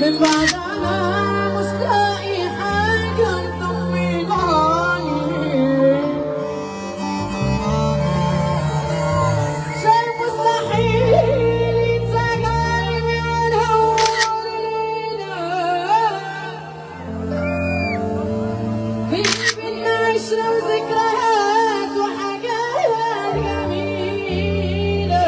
من بعد انا مش لاقي حاجه تطمناني، شايف مستحيل ينسى قلبي ونهولينا، في بينا عشرة وذكريات وحاجات جميلة،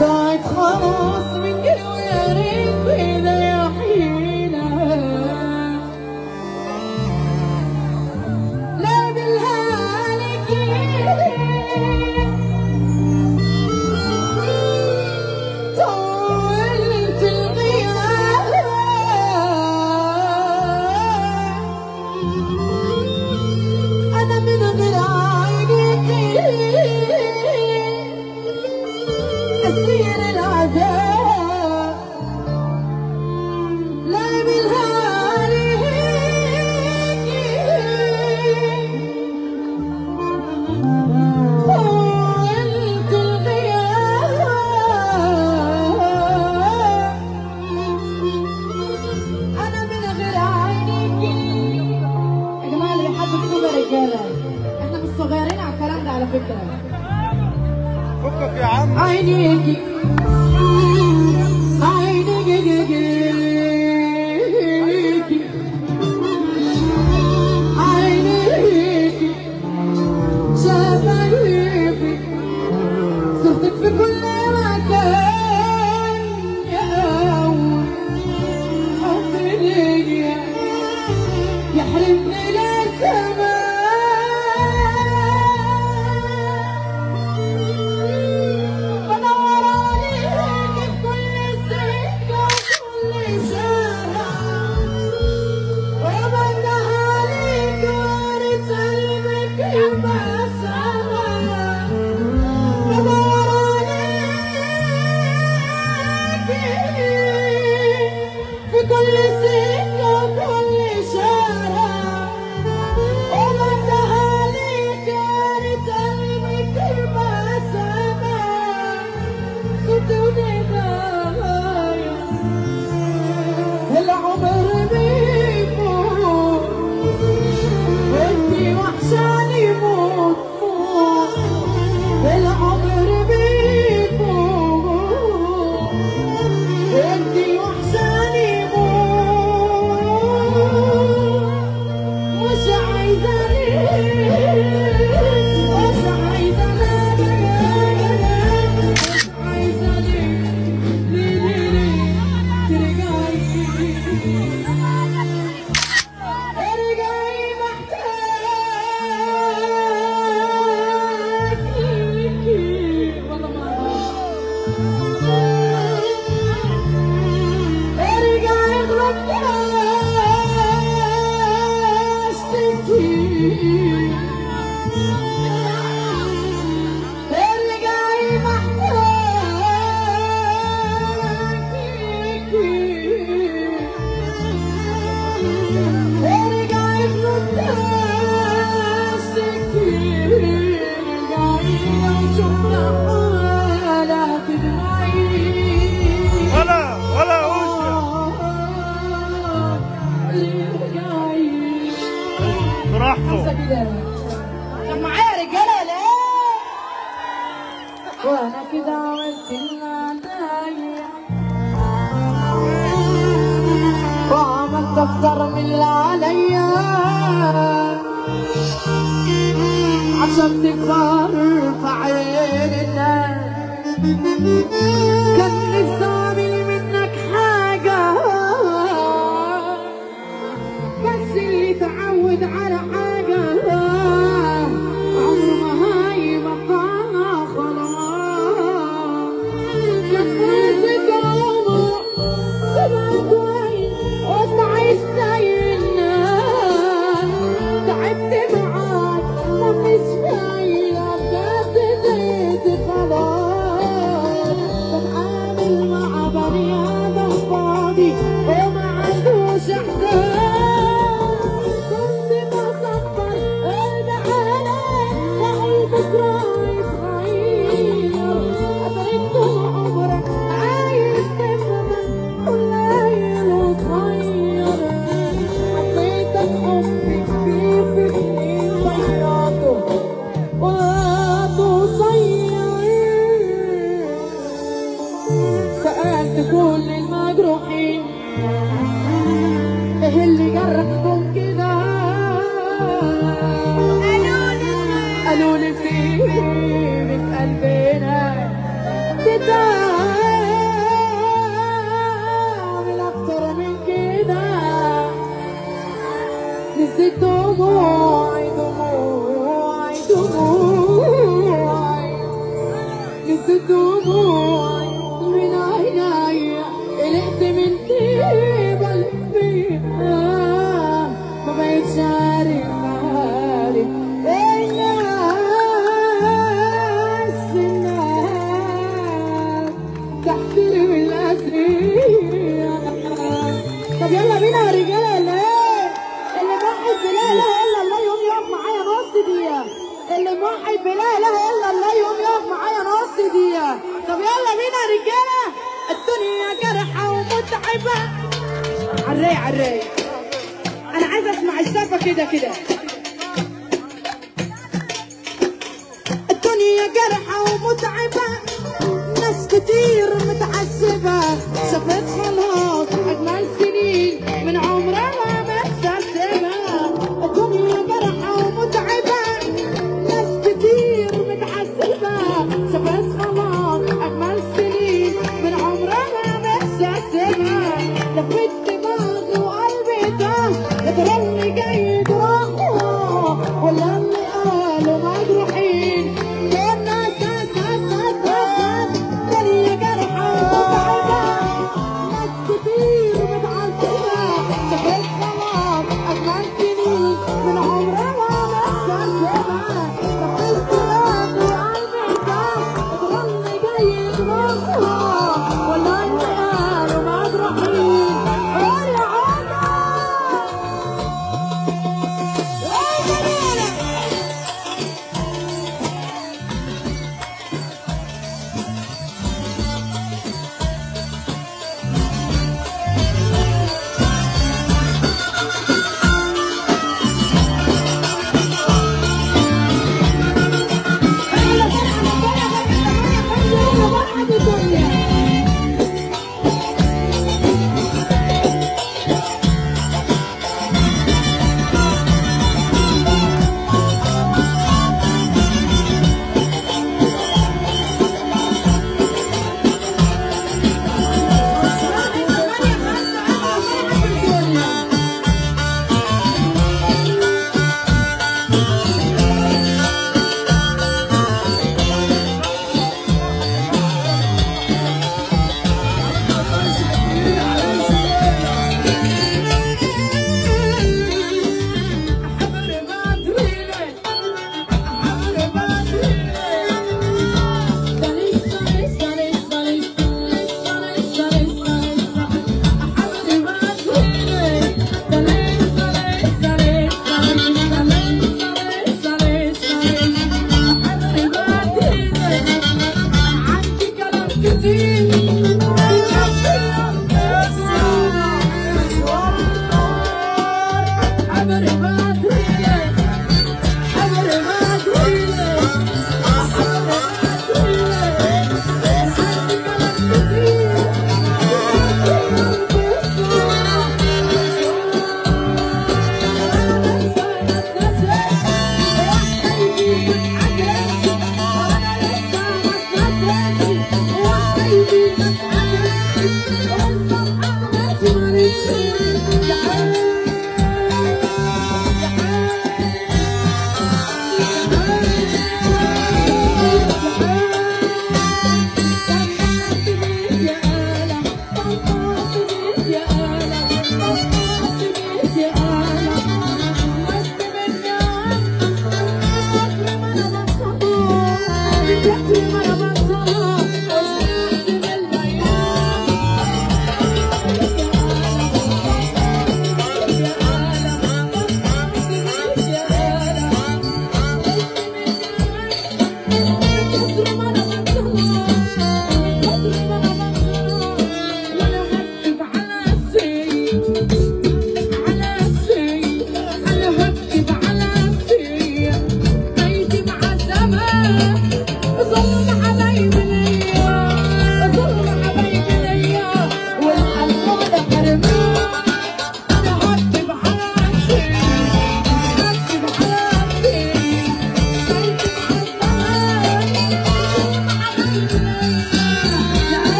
ضاعت خلاص من جيل ويا ريت بينا يحيينا، لا بالهالكين طولت الغياب، أنا من غير عينيك أسير العذاب، لا بالهالكين طولت الغياب، أنا من غير عينيك. يا جماعة اللي بيحبوا كده رجالة، احنا مش صغيرين على الكلام ده على فكرة. فكك يا عم. عينيكي عينيكي عينيكي شفايفي صورتك في كل مكان، يا أول حب ليا يحرمني للسما، بدور عليك في كل سكة وكل شارع، وبنده عليك وارد قلبك يبقى سما، بدور عليك في كل سكة وكل شارع، وبنده عليك وارد قلبك يبقى سما، صوتي ونهاية العمر بيفوت، وانتي وحشاني موت موت، العمر بيفوت، وانتي وحشاني موت، مش عايزة ليه، مش عايزة ليه، مش عايزة ليه، ليه ترجعي، ارجعي محتاج ليكي، والله ما ارجعي غلطتش تبكي، ارجعي محتاج ليكي، ارجعي غلطتش تبكي، ارجعي لو شفنا حالة تدمعي، ولا وجه ارجعي براحته. كان معايا رجاله ليه؟ وانا كده عملت اللي عليا، وعملت اكتر من اللي عليا، عشان تكبر في عين الناس، كان نفسي اعمل منك حاجه، بس اللي تعود على حاجة عمره ما هيبقى خلاص، كفايتك عمر تبقى كويس وتعيش زي الناس، تعبت معاك مفيش فايدة بجد زهقت خلاص، كل المجروحين ايه اللي جرحكم كده؟ قالوا لي في من قلبنا بتعمل اكتر من كده. نزلت دموعي دموعي دموعي، نزلت دموعي من عينيا، قلقت من طيبة اللي فيها، ما بقتش عارف الناس تحترم الأسرية. طب يلا بينا يا رجالة، ولا ايه؟ اللي موحد بلا اله الا الله يقوم يقف معايا نص دقيقة. اللي موحد بلا اله الا الله يقوم يقف معايا نص دقيقة. طب يلا بينا يا رجالة. الدنيا جرحة ومتعبة. عالرايق عالرايق. أنا عايزة أسمع السقفة كده كده. الدنيا جرحة ومتعبة، ناس كتير متعذبة.